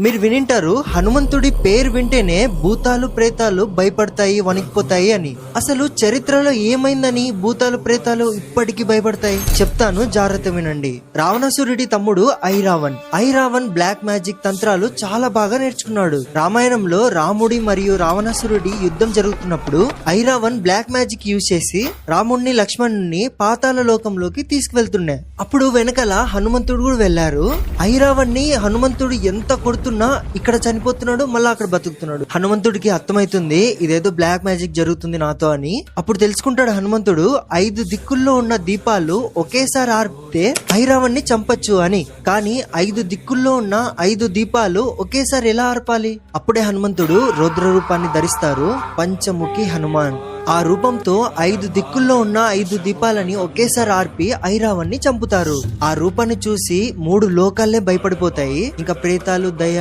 మీరు వినింటారు, హనుమంతుడి పేరు వింటేనే భూతాలు ప్రేతాలు భయపడతాయి, వణికిపోతాయి అని. అసలు చరిత్రలో ఏమైందని భూతాలు ప్రేతాలు ఇప్పటికీ భయపడతాయి? చెప్తాను, జాగ్రత్త వినండి. రావణాసురుడి తమ్ముడు ఐరావణ్ బ్లాక్ మ్యాజిక్ తంత్రాలు చాలా బాగా నేర్చుకున్నాడు. రామాయణంలో రాముడి మరియు రావణాసురుడి యుద్ధం జరుగుతున్నప్పుడు ఐరావణ్ బ్లాక్ మ్యాజిక్ యూజ్ చేసి రాముడిని లక్ష్మణుని పాతాళ లోకంలోకి తీసుకువెళ్తున్నాయి. అప్పుడు వెనకాల హనుమంతుడు కూడా వెళ్లారు. ఐరావణ్ణి హనుమంతుడు ఎంత కొడుతున్నా ఇక్కడ చనిపోతున్నాడు, మళ్ళా అక్కడ బతుకుతున్నాడు. హనుమంతుడికి అర్థమైతుంది ఇదేదో బ్లాక్ మ్యాజిక్ జరుగుతుంది నాతో అని. అప్పుడు తెలుసుకుంటాడు హనుమంతుడు, 5 దిక్కుల్లో ఉన్న దీపాలు ఒకేసారి ఆర్పితే ఐరావణ్ణి చంపచ్చు అని. కానీ 5 దిక్కుల్లో ఉన్న 5 దీపాలు ఒకేసారి ఎలా ఆర్పాలి? అప్పుడే హనుమంతుడు రౌద్ర రూపాన్ని ధరిస్తారు, పంచముఖి హనుమాన్. ఆ రూపంతో 5 దిక్కుల్లో ఉన్న 5 దీపాలని ఒకేసారి ఆర్పి ఐరావణ్ణి చంపుతారు. ఆ రూపాన్ని చూసి 3 లోకాలే భయపడిపోతాయి. ఇంకా ప్రేతాలు, దయ్యాలు